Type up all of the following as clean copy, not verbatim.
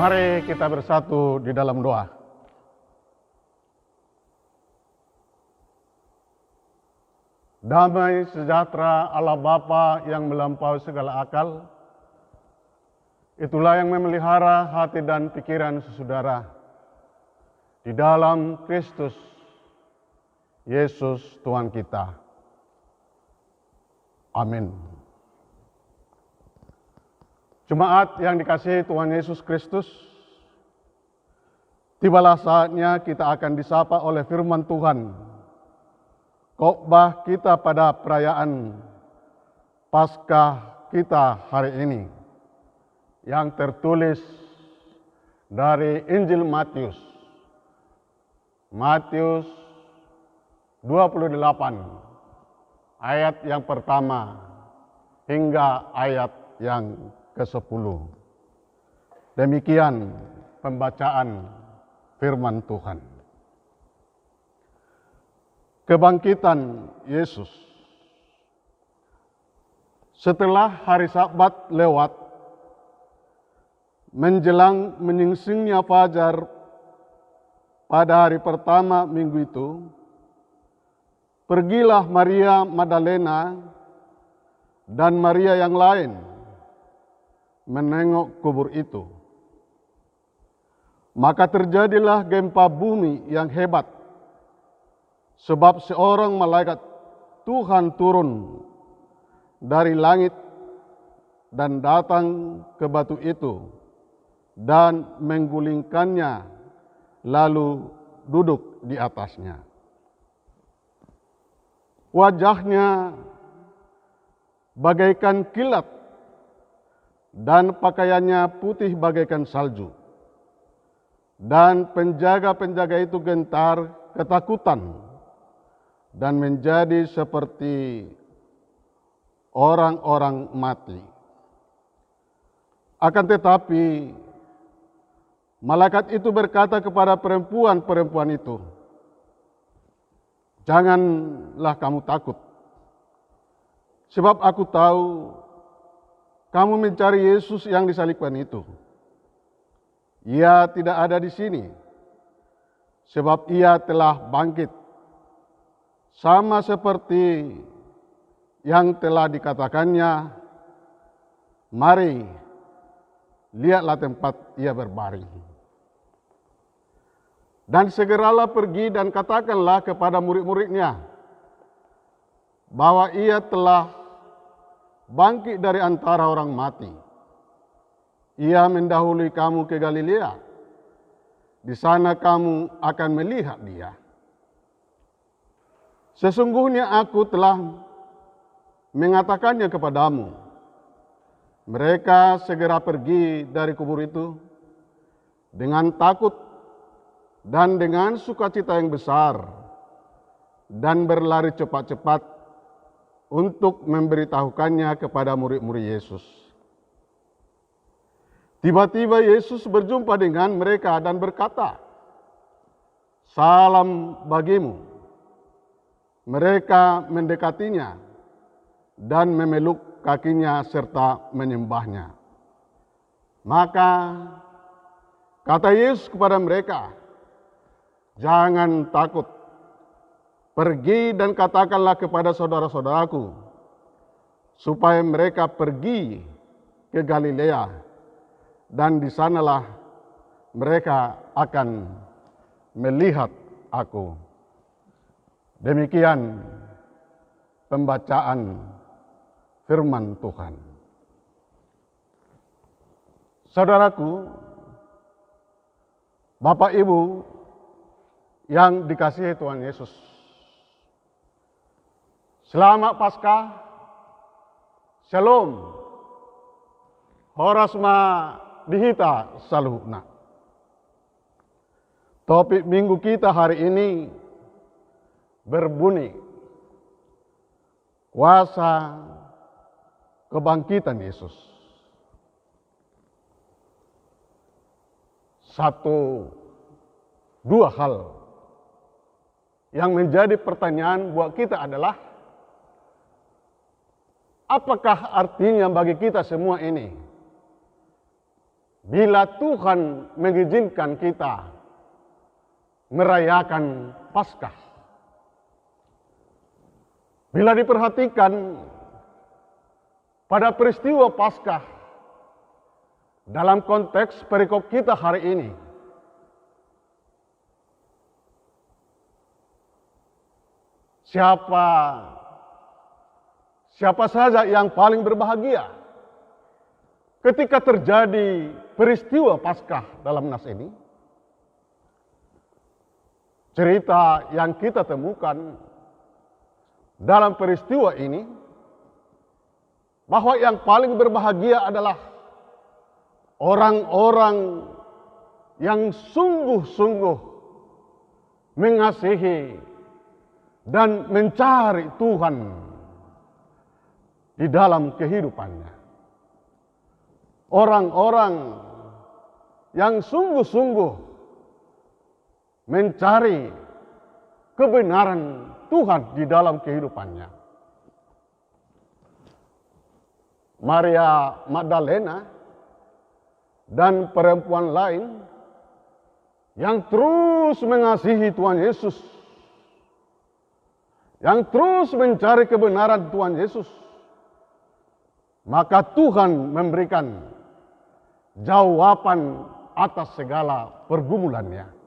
Mari kita bersatu di dalam doa. Damai sejahtera Allah Bapa yang melampaui segala akal, itulah yang memelihara hati dan pikiran saudara di dalam Kristus Yesus Tuhan kita. Amin. Jemaat yang dikasihi Tuhan Yesus Kristus, tibalah saatnya kita akan disapa oleh firman Tuhan. Khotbah kita pada perayaan Paskah kita hari ini yang tertulis dari Injil Matius. Matius 28 ayat yang pertama hingga ayat yang ke-10. Demikian pembacaan firman Tuhan. Kebangkitan Yesus. Setelah hari Sabat lewat, menjelang menyingsingnya fajar pada hari pertama minggu itu, pergilah Maria Magdalena dan Maria yang lain menengok kubur itu. Maka terjadilah gempa bumi yang hebat, sebab seorang malaikat Tuhan turun dari langit dan datang ke batu itu dan menggulingkannya, lalu duduk di atasnya. Wajahnya bagaikan kilat dan pakaiannya putih bagaikan salju. Dan penjaga-penjaga itu gentar ketakutan dan menjadi seperti orang-orang mati. Akan tetapi, malaikat itu berkata kepada perempuan-perempuan itu, "Janganlah kamu takut, sebab aku tahu kamu mencari Yesus yang disalibkan itu. Ia tidak ada di sini, sebab ia telah bangkit, sama seperti yang telah dikatakannya. Mari, lihatlah tempat ia berbaring. Dan segeralah pergi dan katakanlah kepada murid-muridnya bahwa ia telah bangkit dari antara orang mati. Ia mendahului kamu ke Galilea. Di sana kamu akan melihat dia. Sesungguhnya aku telah mengatakannya kepadamu." Mereka segera pergi dari kubur itu dengan takut dan dengan sukacita yang besar, dan berlari cepat-cepat untuk memberitahukannya kepada murid-murid Yesus. Tiba-tiba Yesus berjumpa dengan mereka dan berkata, "Salam bagimu." Mereka mendekatinya dan memeluk kakinya serta menyembahnya. Maka kata Yesus kepada mereka, "Jangan takut. Pergi dan katakanlah kepada saudara-saudaraku, supaya mereka pergi ke Galilea, dan di sanalah mereka akan melihat aku." Demikian pembacaan firman Tuhan. Saudaraku, Bapak Ibu yang dikasihi Tuhan Yesus, selamat Paskah, Shalom, Horasma Dihita Saluhna. Topik minggu kita hari ini berbunyi, kuasa kebangkitan Yesus. Dua hal yang menjadi pertanyaan buat kita adalah, apakah artinya bagi kita semua ini? bila Tuhan mengizinkan kita merayakan Paskah. Bila diperhatikan pada peristiwa Paskah dalam konteks perikop kita hari ini, siapa saja yang paling berbahagia ketika terjadi peristiwa Paskah dalam nas ini? Cerita yang kita temukan dalam peristiwa ini, bahwa yang paling berbahagia adalah orang-orang yang sungguh-sungguh mengasihi dan mencari Tuhan di dalam kehidupannya. Orang-orang yang sungguh-sungguh mencari kebenaran Tuhan di dalam kehidupannya. Maria Magdalena dan perempuan lain yang terus mengasihi Tuhan Yesus, yang terus mencari kebenaran Tuhan Yesus, maka Tuhan memberikan jawaban atas segala pergumulannya.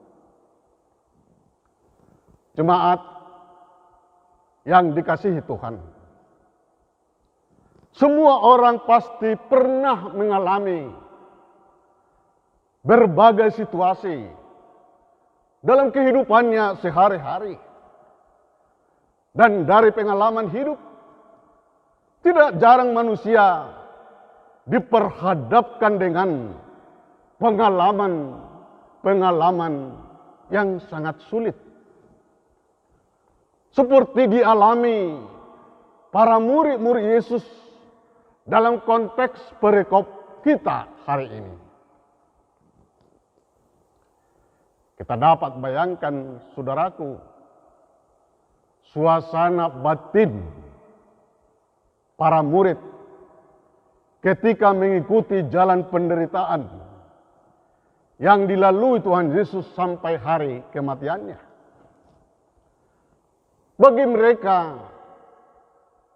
Jemaat yang dikasihi Tuhan, semua orang pasti pernah mengalami berbagai situasi dalam kehidupannya sehari-hari. Dan dari pengalaman hidup, tidak jarang manusia diperhadapkan dengan pengalaman yang sangat sulit. Seperti dialami para murid-murid Yesus dalam konteks perikop kita hari ini. Kita dapat bayangkan, saudaraku, suasana batin para murid ketika mengikuti jalan penderitaan yang dilalui Tuhan Yesus sampai hari kematiannya. Bagi mereka,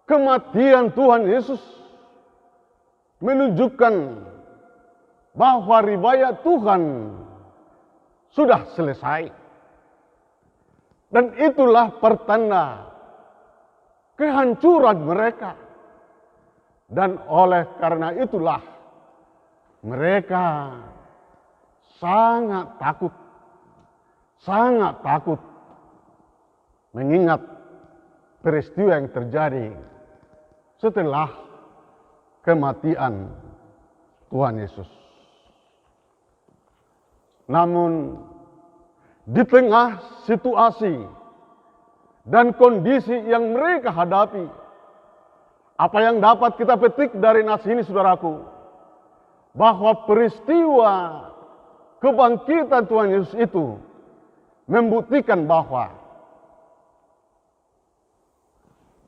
kematian Tuhan Yesus menunjukkan bahwa riwayat Tuhan sudah selesai. Dan itulah pertanda kehancuran mereka. Dan oleh karena itulah mereka sangat takut mengingat peristiwa yang terjadi setelah kematian Tuhan Yesus. Namun di tengah situasi dan kondisi yang mereka hadapi, apa yang dapat kita petik dari nas ini, saudaraku? Bahwa peristiwa kebangkitan Tuhan Yesus itu membuktikan bahwa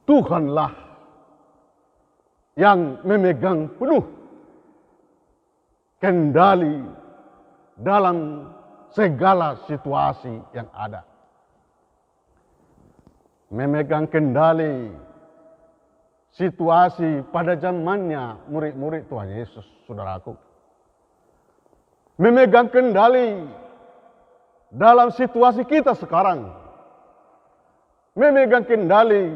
Tuhanlah yang memegang penuh kendali dalam segala situasi yang ada. Memegang kendali situasi pada zamannya murid-murid Tuhan Yesus, saudaraku. Memegang kendali dalam situasi kita sekarang. Memegang kendali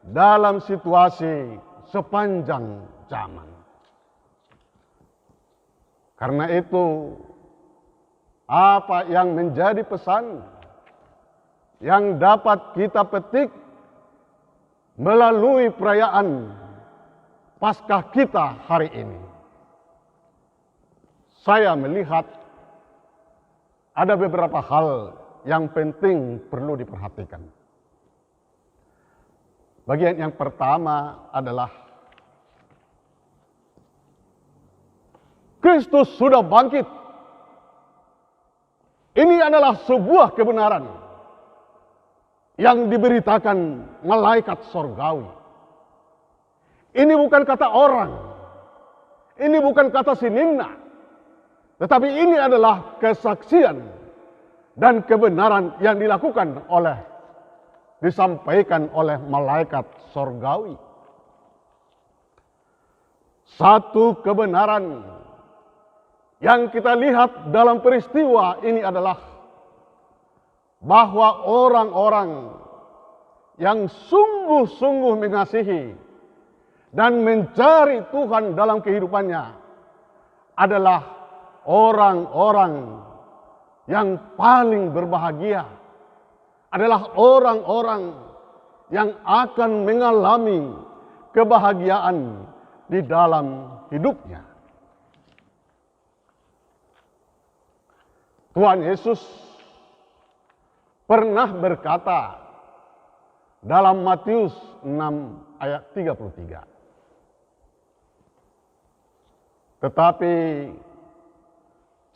dalam situasi sepanjang zaman. Karena itu, apa yang menjadi pesan yang dapat kita petik melalui perayaan Paskah kita hari ini? Saya melihat ada beberapa hal yang penting perlu diperhatikan. Bagian yang pertama adalah Kristus sudah bangkit. Ini adalah sebuah kebenaran yang diberitakan malaikat sorgawi. Ini bukan kata orang. Ini bukan kata sinina. Tetapi ini adalah kesaksian dan kebenaran yang disampaikan oleh malaikat sorgawi. Satu kebenaran yang kita lihat dalam peristiwa ini adalah bahwa orang-orang yang sungguh-sungguh mengasihi dan mencari Tuhan dalam kehidupannya adalah orang-orang yang paling berbahagia, adalah orang-orang yang akan mengalami kebahagiaan di dalam hidupnya. Tuhan Yesus pernah berkata dalam Matius 6 ayat 33. Tetapi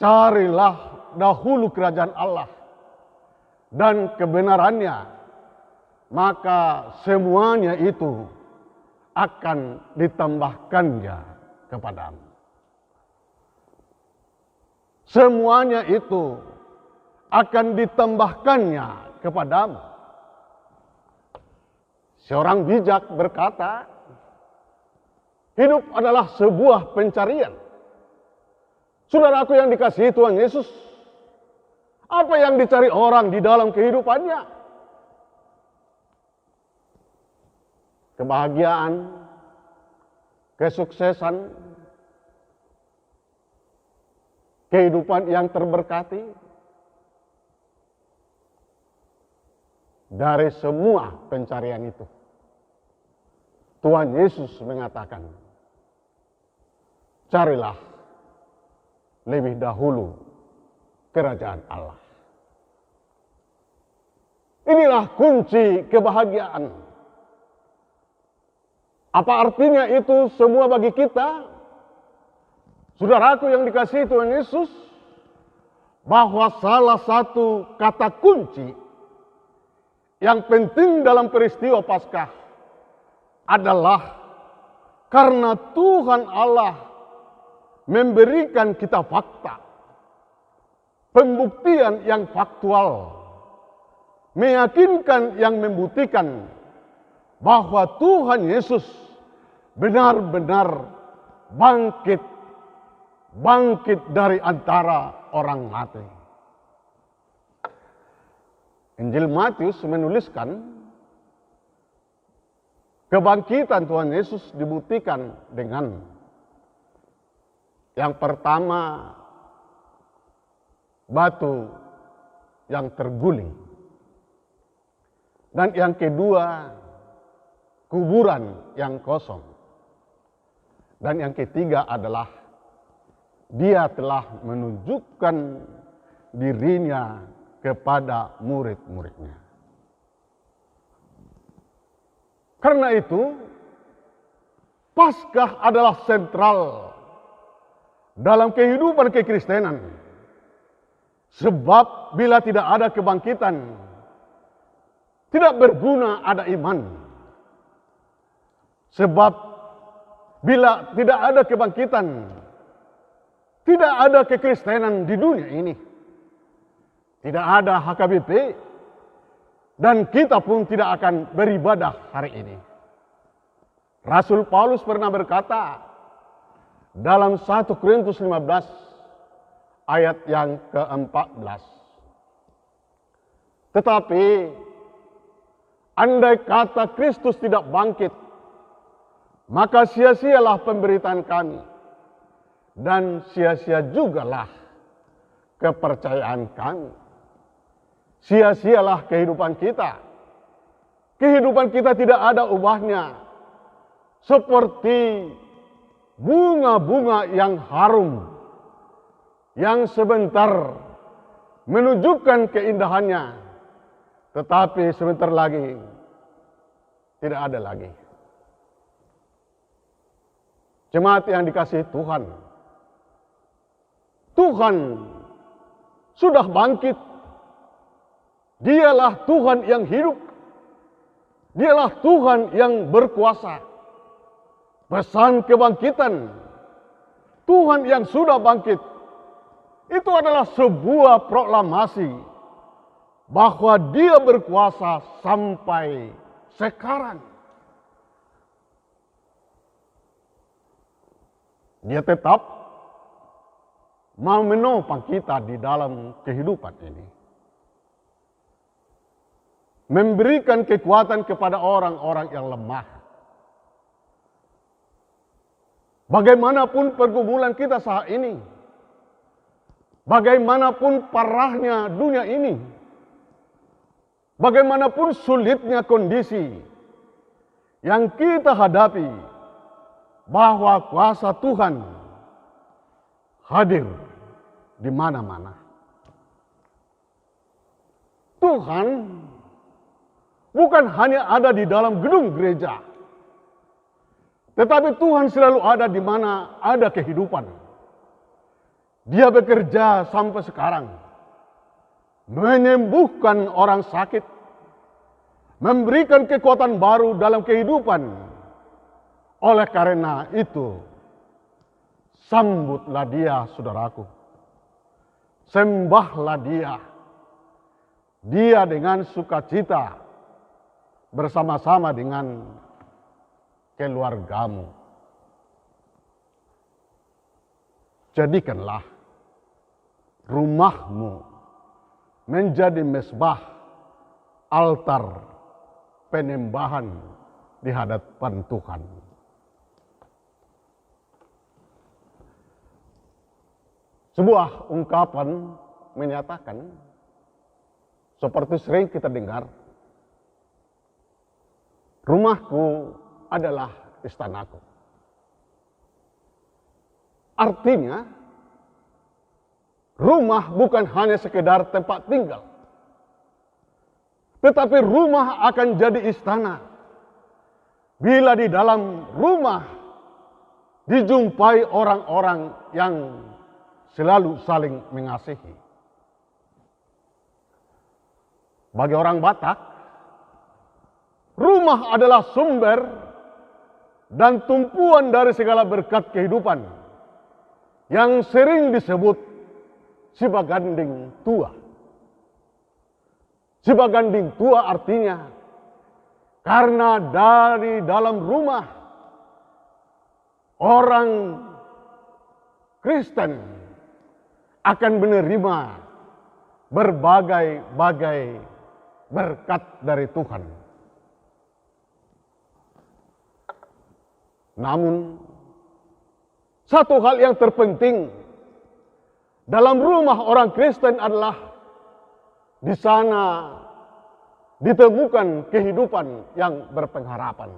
carilah dahulu kerajaan Allah dan kebenarannya, maka semuanya itu akan ditambahkannya kepadamu. Semuanya itu akan ditambahkannya kepadamu. Seorang bijak berkata, hidup adalah sebuah pencarian. Saudaraku yang dikasihi Tuhan Yesus, apa yang dicari orang di dalam kehidupannya? Kebahagiaan, kesuksesan, kehidupan yang terberkati. Dari semua pencarian itu, Tuhan Yesus mengatakan, carilah lebih dahulu kerajaan Allah. Inilah kunci kebahagiaan. Apa artinya itu semua bagi kita? Saudaraku yang dikasihi Tuhan Yesus, bahwa salah satu kata kunci yang penting dalam peristiwa Paskah adalah karena Tuhan Allah memberikan kita fakta, pembuktian yang faktual, meyakinkan yang membuktikan bahwa Tuhan Yesus benar-benar bangkit dari antara orang mati. Injil Matius menuliskan kebangkitan Tuhan Yesus dibuktikan dengan yang pertama, batu yang terguling, dan yang kedua, kuburan yang kosong, dan yang ketiga adalah dia telah menunjukkan dirinya kepada murid-muridnya. Karena itu, Paskah adalah sentral dalam kehidupan kekristenan. Sebab bila tidak ada kebangkitan, tidak berguna ada iman. Sebab bila tidak ada kebangkitan, tidak ada kekristenan di dunia ini. Tidak ada HKBP, dan kita pun tidak akan beribadah hari ini. Rasul Paulus pernah berkata dalam 1 Korintus 15 ayat yang ke-14. Tetapi andai kata Kristus tidak bangkit, maka sia-sialah pemberitaan kami, dan sia-sia jugalah kepercayaan kami. Sia-sialah kehidupan kita. Kehidupan kita tidak ada ubahnya. Seperti bunga-bunga yang harum, yang sebentar menunjukkan keindahannya, tetapi sebentar lagi tidak ada lagi. Jemaat yang dikasihi Tuhan, Tuhan sudah bangkit. Dialah Tuhan yang hidup. Dialah Tuhan yang berkuasa. Pesan kebangkitan, Tuhan yang sudah bangkit itu adalah sebuah proklamasi bahwa Dia berkuasa sampai sekarang. Dia tetap mau menopang kita di dalam kehidupan ini. Memberikan kekuatan kepada orang-orang yang lemah. Bagaimanapun pergumulan kita saat ini, bagaimanapun parahnya dunia ini, bagaimanapun sulitnya kondisi yang kita hadapi, bahwa kuasa Tuhan hadir di mana-mana. Tuhan bukan hanya ada di dalam gedung gereja, tetapi Tuhan selalu ada di mana ada kehidupan. Dia bekerja sampai sekarang, menyembuhkan orang sakit, memberikan kekuatan baru dalam kehidupan. Oleh karena itu, sambutlah Dia, saudaraku. Sembahlah Dia. Dia dengan sukacita bersama-sama dengan keluargamu. Jadikanlah rumahmu menjadi mezbah, altar penyembahan di hadapan Tuhan. Sebuah ungkapan menyatakan, seperti sering kita dengar, rumahku adalah istanaku. Artinya, rumah bukan hanya sekedar tempat tinggal, tetapi rumah akan jadi istana bila di dalam rumah dijumpai orang-orang yang selalu saling mengasihi. Bagi orang Batak, rumah adalah sumber dan tumpuan dari segala berkat kehidupan yang sering disebut Sibaganding Tua. Sibaganding Tua artinya karena dari dalam rumah orang Kristen akan menerima berbagai-bagai berkat dari Tuhan. Namun, satu hal yang terpenting dalam rumah orang Kristen adalah di sana ditemukan kehidupan yang berpengharapan.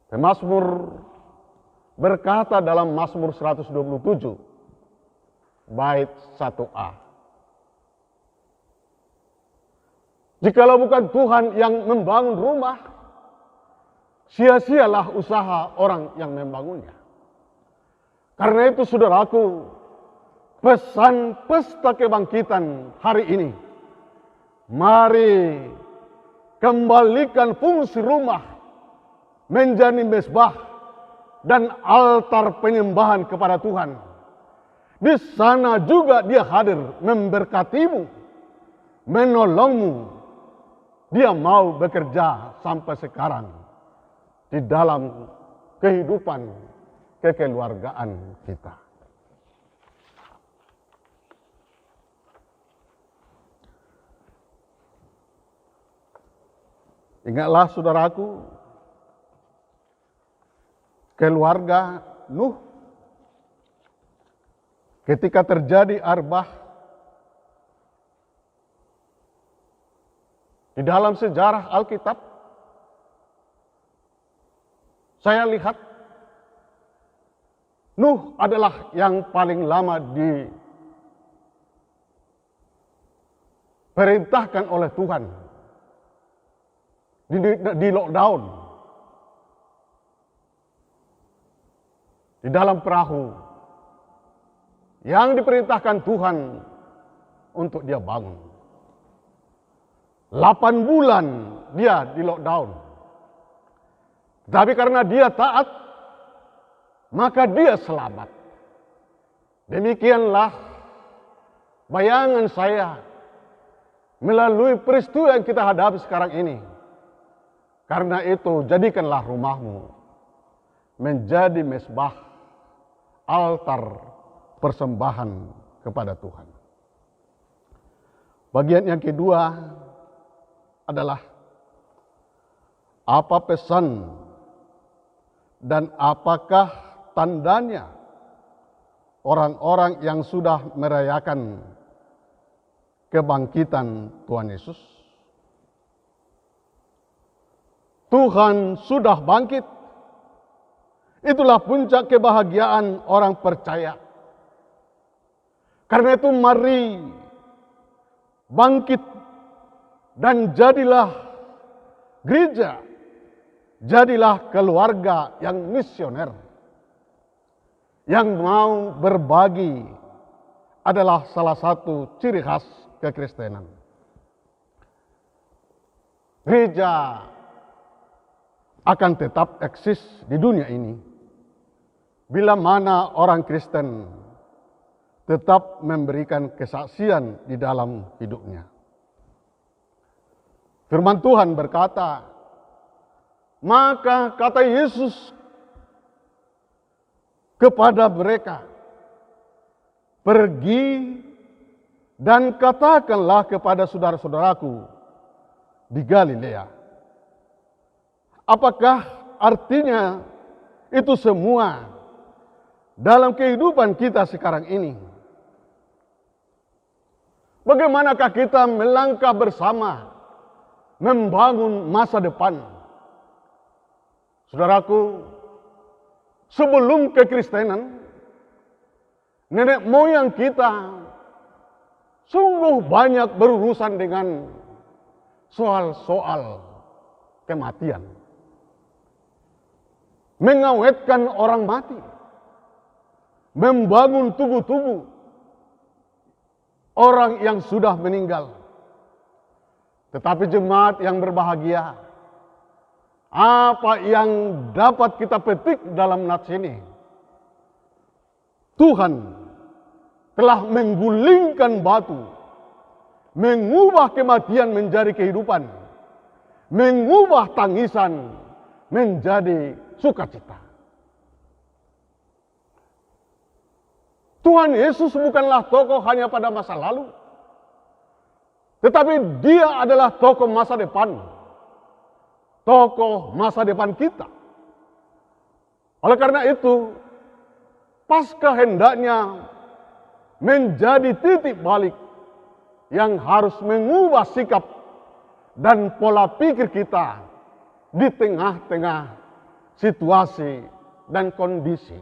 Pemazmur berkata dalam Mazmur 127, bait 1a. Jikalau bukan Tuhan yang membangun rumah, sia-sialah usaha orang yang membangunnya. Karena itu saudaraku, pesan pesta kebangkitan hari ini, mari kembalikan fungsi rumah menjadi mezbah dan altar penyembahan kepada Tuhan. Di sana juga Dia hadir memberkatimu, menolongmu. Dia mau bekerja sampai sekarang di dalam kehidupan kekeluargaan kita. Ingatlah saudaraku, keluarga Nuh ketika terjadi arbah di dalam sejarah Alkitab, saya lihat Nuh adalah yang paling lama diperintahkan oleh Tuhan di lockdown di dalam perahu yang diperintahkan Tuhan untuk dia bangun. 8 bulan dia di lockdown. Tapi karena dia taat, maka dia selamat. Demikianlah bayangan saya melalui peristiwa yang kita hadapi sekarang ini. Karena itu, jadikanlah rumahmu menjadi mezbah, altar persembahan kepada Tuhan. Bagian yang kedua adalah apa pesan dan apakah tandanya orang-orang yang sudah merayakan kebangkitan Tuhan Yesus. Tuhan sudah bangkit. Itulah puncak kebahagiaan orang percaya. Karena itu mari bangkit dan jadilah gereja, jadilah keluarga yang misioner, yang mau berbagi adalah salah satu ciri khas kekristenan. Gereja akan tetap eksis di dunia ini bila mana orang Kristen tetap memberikan kesaksian di dalam hidupnya. Firman Tuhan berkata, maka kata Yesus kepada mereka, pergi dan katakanlah kepada saudara-saudaraku di Galilea. Apakah artinya itu semua dalam kehidupan kita sekarang ini? Bagaimanakah kita melangkah bersama membangun masa depan? Saudaraku, sebelum kekristenan, nenek moyang kita sungguh banyak berurusan dengan soal-soal kematian. Mengawetkan orang mati, membangun tubuh-tubuh orang yang sudah meninggal. Tetapi jemaat yang berbahagia, apa yang dapat kita petik dalam nats ini? Tuhan telah menggulingkan batu, mengubah kematian menjadi kehidupan, mengubah tangisan menjadi sukacita. Tuhan Yesus bukanlah tokoh hanya pada masa lalu, tetapi Dia adalah tokoh masa depan, tokoh masa depan kita. Oleh karena itu, Paskah hendaknya menjadi titik balik yang harus mengubah sikap dan pola pikir kita di tengah-tengah situasi dan kondisi.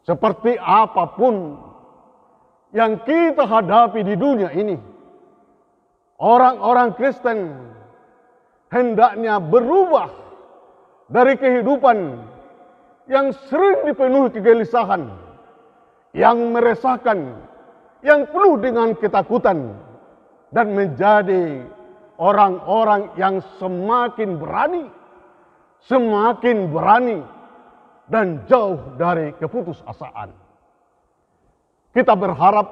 Seperti apapun yang kita hadapi di dunia ini, orang-orang Kristen hendaknya berubah dari kehidupan yang sering dipenuhi kegelisahan, yang meresahkan, yang penuh dengan ketakutan, dan menjadi orang-orang yang semakin berani, dan jauh dari keputusasaan. Kita berharap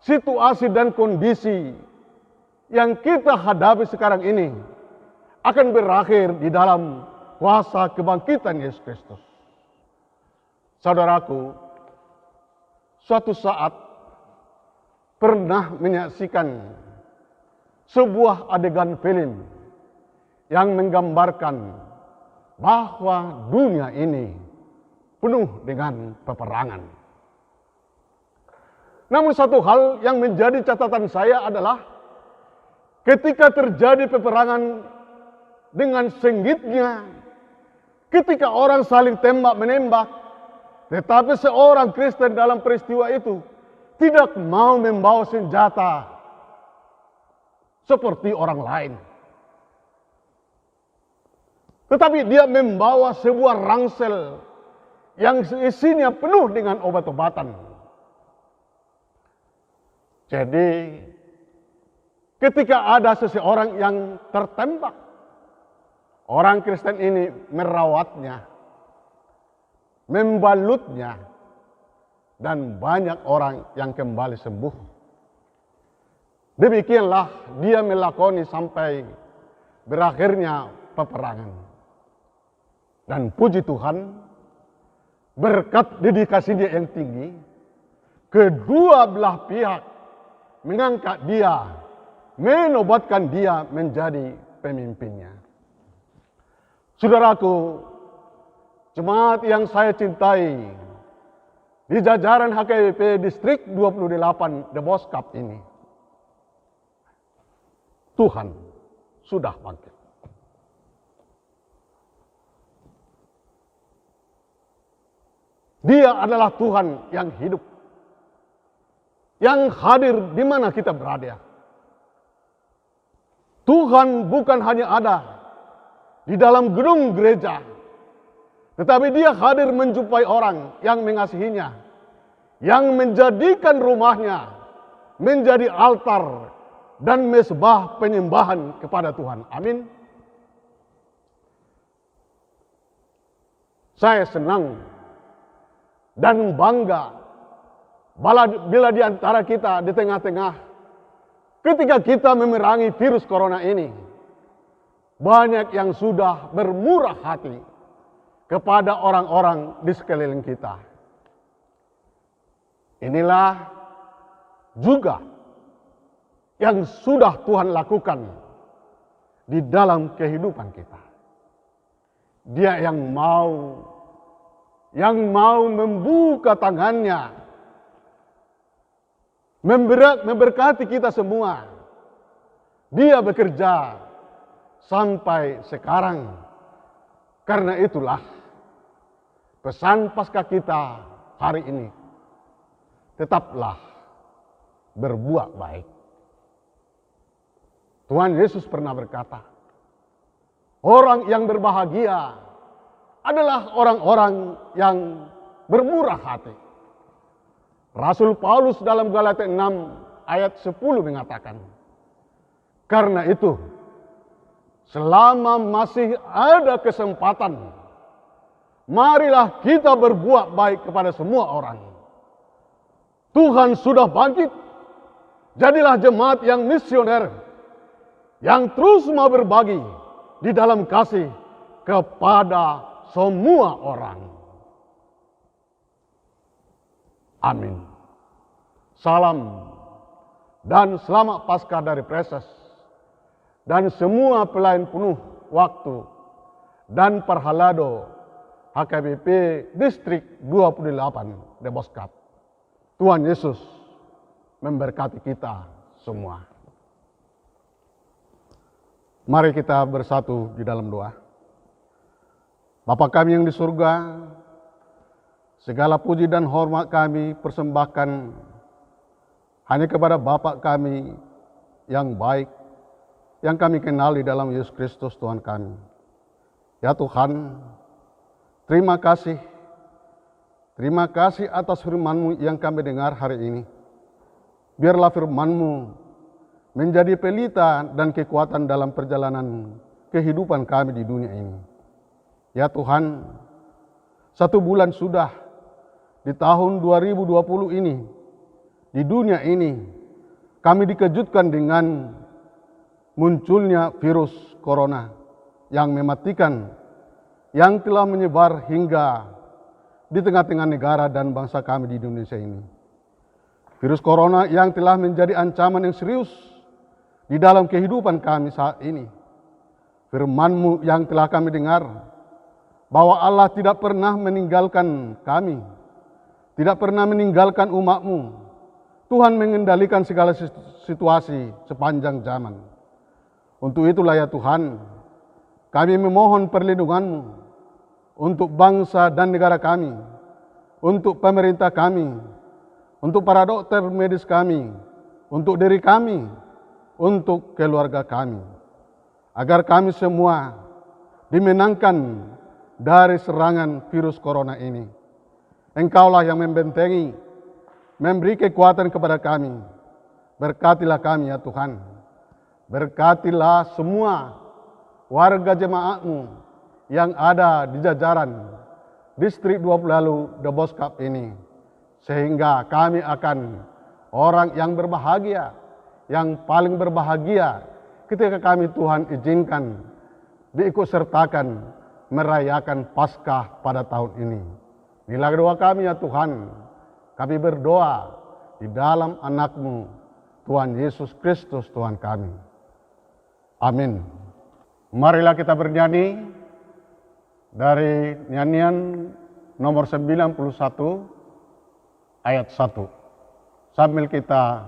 situasi dan kondisi yang kita hadapi sekarang ini akan berakhir di dalam kuasa kebangkitan Yesus Kristus. Saudaraku, suatu saat pernah menyaksikan sebuah adegan film yang menggambarkan bahwa dunia ini penuh dengan peperangan. Namun satu hal yang menjadi catatan saya adalah ketika terjadi peperangan dengan senggitnya, ketika orang saling tembak-menembak, tetapi seorang Kristen dalam peristiwa itu tidak mau membawa senjata seperti orang lain. Tetapi dia membawa sebuah rangsel yang isinya penuh dengan obat-obatan. Jadi, ketika ada seseorang yang tertembak, orang Kristen ini merawatnya, membalutnya dan banyak orang yang kembali sembuh. Demikianlah dia melakoni sampai berakhirnya peperangan. Dan puji Tuhan, berkat dedikasi dia yang tinggi, kedua belah pihak mengangkat dia, menobatkan dia menjadi pemimpinnya. Saudaraku, jemaat yang saya cintai, di jajaran HKBP Distrik 28 The Boss Cup ini, Tuhan sudah bangkit. Dia adalah Tuhan yang hidup, yang hadir di mana kita berada. Tuhan bukan hanya ada di dalam gedung gereja, tetapi dia hadir menjumpai orang yang mengasihinya, yang menjadikan rumahnya menjadi altar dan mezbah penyembahan kepada Tuhan. Amin. Saya senang dan bangga bila di antara kita, di tengah-tengah, ketika kita memerangi virus corona ini, banyak yang sudah bermurah hati kepada orang-orang di sekeliling kita. Inilah juga yang sudah Tuhan lakukan di dalam kehidupan kita. Dia yang mau membuka tangannya, memberkati kita semua. Dia bekerja sampai sekarang. Karena itulah pesan Paskah kita hari ini, tetaplah berbuat baik. Tuhan Yesus pernah berkata, orang yang berbahagia adalah orang-orang yang bermurah hati. Rasul Paulus dalam Galatia 6 ayat 10 mengatakan, karena itu, selama masih ada kesempatan, marilah kita berbuat baik kepada semua orang. Tuhan sudah bangkit, jadilah jemaat yang misioner, yang terus mau berbagi di dalam kasih kepada semua orang. Amin. Salam dan selamat Paskah dari Preses dan semua pelayan penuh waktu dan Parhalado HKBP Distrik 28 The Boss Cup. Tuhan Yesus memberkati kita semua. Mari kita bersatu di dalam doa. Bapa kami yang di surga, segala puji dan hormat kami persembahkan hanya kepada Bapa kami yang baik, yang kami kenal di dalam Yesus Kristus Tuhan kami. Ya Tuhan, terima kasih. Terima kasih atas firman-Mu yang kami dengar hari ini. Biarlah firman-Mu menjadi pelita dan kekuatan dalam perjalanan kehidupan kami di dunia ini. Ya Tuhan, 1 bulan sudah di tahun 2020 ini, di dunia ini, kami dikejutkan dengan munculnya virus corona yang mematikan, yang telah menyebar hingga di tengah-tengah negara dan bangsa kami di Indonesia ini. Virus corona yang telah menjadi ancaman yang serius di dalam kehidupan kami saat ini. Firman-Mu yang telah kami dengar, bahwa Allah tidak pernah meninggalkan kami, tidak pernah meninggalkan umat-Mu. Tuhan mengendalikan segala situasi sepanjang zaman. Untuk itulah ya Tuhan, kami memohon perlindungan-Mu untuk bangsa dan negara kami, untuk pemerintah kami, untuk para dokter medis kami, untuk diri kami, untuk keluarga kami, agar kami semua dimenangkan dari serangan virus corona ini. Engkaulah yang membentengi, memberi kekuatan kepada kami. Berkatilah kami ya Tuhan. Berkatilah semua warga jemaat-Mu yang ada di jajaran Distrik 20 The Boss Cup ini. sehingga kami akan orang yang berbahagia, yang paling berbahagia ketika kami Tuhan izinkan diikut sertakan merayakan Paskah pada tahun ini. Inilah doa kami ya Tuhan, kami berdoa di dalam anak-Mu, Tuhan Yesus Kristus Tuhan kami. Amin. Marilah kita bernyanyi dari nyanyian nomor 91 ayat 1 sambil kita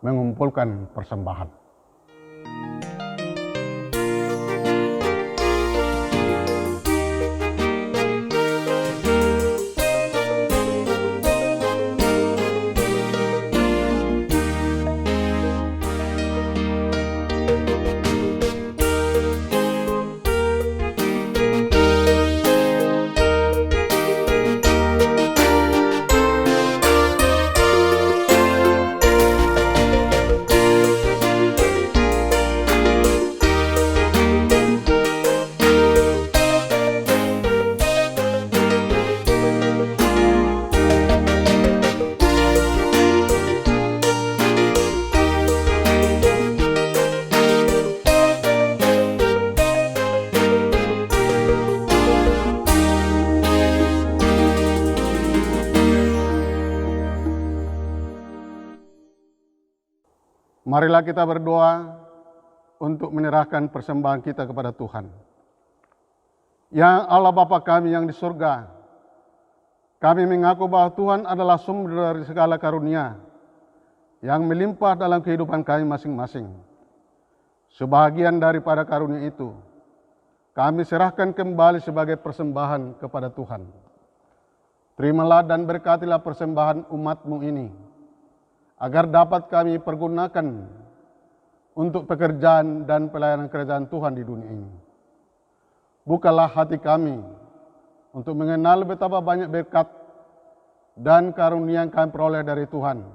mengumpulkan persembahan. Marilah kita berdoa untuk menyerahkan persembahan kita kepada Tuhan. Ya Allah Bapa kami yang di surga, kami mengaku bahwa Tuhan adalah sumber dari segala karunia yang melimpah dalam kehidupan kami masing-masing. Sebahagian daripada karunia itu, kami serahkan kembali sebagai persembahan kepada Tuhan. Terimalah dan berkatilah persembahan umat-Mu ini, agar dapat kami pergunakan untuk pekerjaan dan pelayanan kerajaan Tuhan di dunia ini. Bukalah hati kami untuk mengenal betapa banyak berkat dan karunia yang kami peroleh dari Tuhan,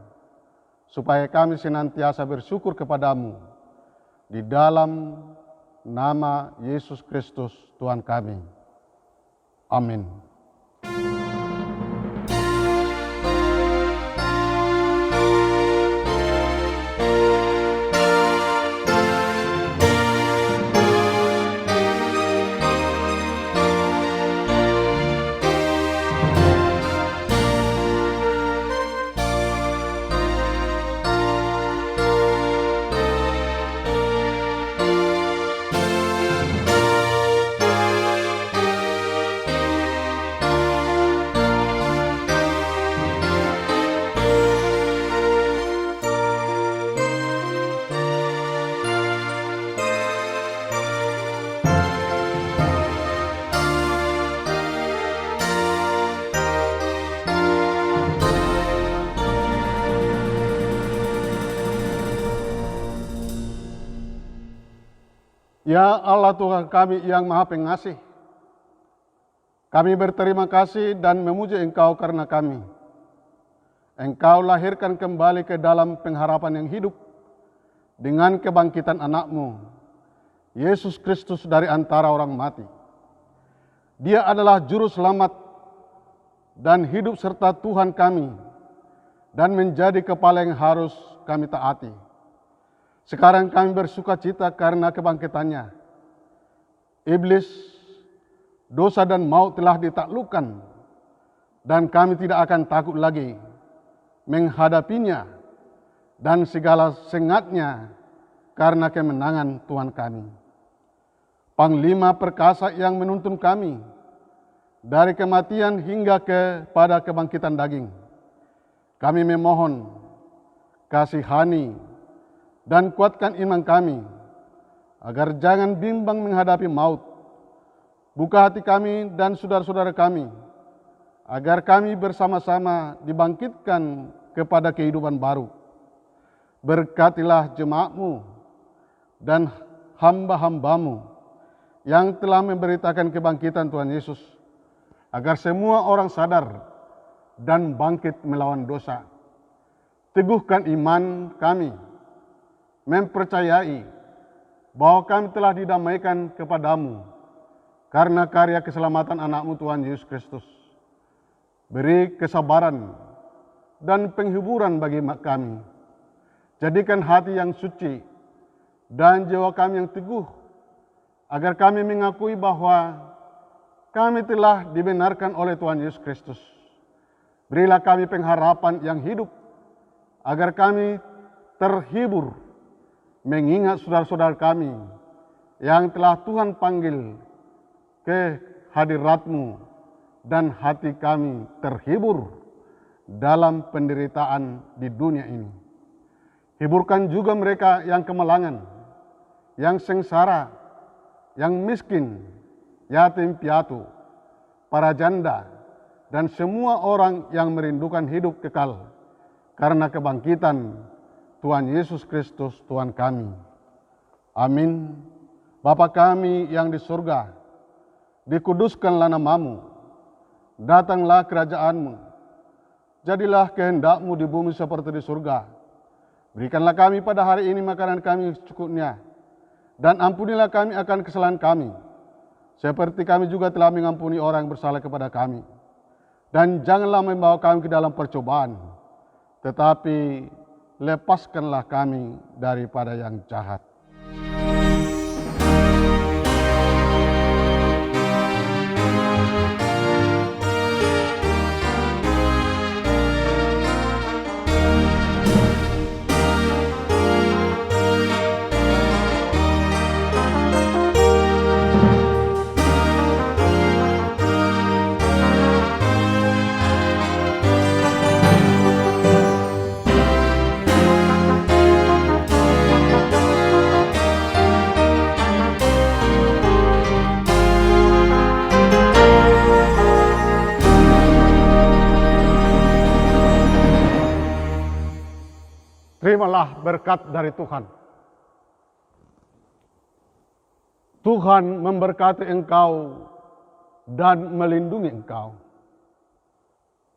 supaya kami senantiasa bersyukur kepadamu di dalam nama Yesus Kristus Tuhan kami. Amin. Ya Allah Tuhan kami yang Maha Pengasih, kami berterima kasih dan memuji Engkau karena kami. Engkau lahirkan kembali ke dalam pengharapan yang hidup dengan kebangkitan anak-Mu, Yesus Kristus dari antara orang mati. Dia adalah juru selamat dan hidup serta Tuhan kami dan menjadi kepala yang harus kami taati. Sekarang kami bersuka cita karena kebangkitannya. Iblis, dosa dan maut telah ditaklukkan, dan kami tidak akan takut lagi menghadapinya dan segala sengatnya karena kemenangan Tuhan kami. Panglima perkasa yang menuntun kami dari kematian hingga kepada kebangkitan daging. Kami memohon, kasihani dan kuatkan iman kami, agar jangan bimbang menghadapi maut. Buka hati kami dan saudara-saudara kami, agar kami bersama-sama dibangkitkan kepada kehidupan baru. Berkatilah jemaat-Mu dan hamba-hamba-Mu yang telah memberitakan kebangkitan Tuhan Yesus, agar semua orang sadar dan bangkit melawan dosa. Teguhkan iman kami, mempercayai bahwa kami telah didamaikan kepadamu karena karya keselamatan anak-Mu Tuhan Yesus Kristus. Beri kesabaran dan penghiburan bagi kami. Jadikan hati yang suci dan jiwa kami yang teguh, agar kami mengakui bahwa kami telah dibenarkan oleh Tuhan Yesus Kristus. Berilah kami pengharapan yang hidup, agar kami terhibur mengingat saudara-saudara kami yang telah Tuhan panggil ke hadirat-Mu, dan hati kami terhibur dalam penderitaan di dunia ini. Hiburkan juga mereka yang kemalangan, yang sengsara, yang miskin, yatim piatu, para janda, dan semua orang yang merindukan hidup kekal karena kebangkitan Tuhan Yesus Kristus Tuhan kami. Amin. Bapa kami yang di surga, dikuduskanlah nama-Mu, datanglah kerajaan-Mu, jadilah kehendak-Mu di bumi seperti di surga. Berikanlah kami pada hari ini makanan kami secukupnya, dan ampunilah kami akan kesalahan kami, seperti kami juga telah mengampuni orang yang bersalah kepada kami. Dan janganlah membawa kami ke dalam percobaan, tetapi lepaskanlah kami daripada yang jahat. Terimalah berkat dari Tuhan. Tuhan memberkati engkau dan melindungi engkau.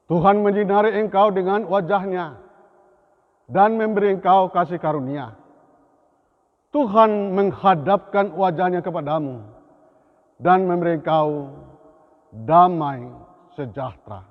Tuhan menyinari engkau dengan wajah-Nya dan memberi engkau kasih karunia. Tuhan menghadapkan wajah-Nya kepadamu dan memberi engkau damai sejahtera.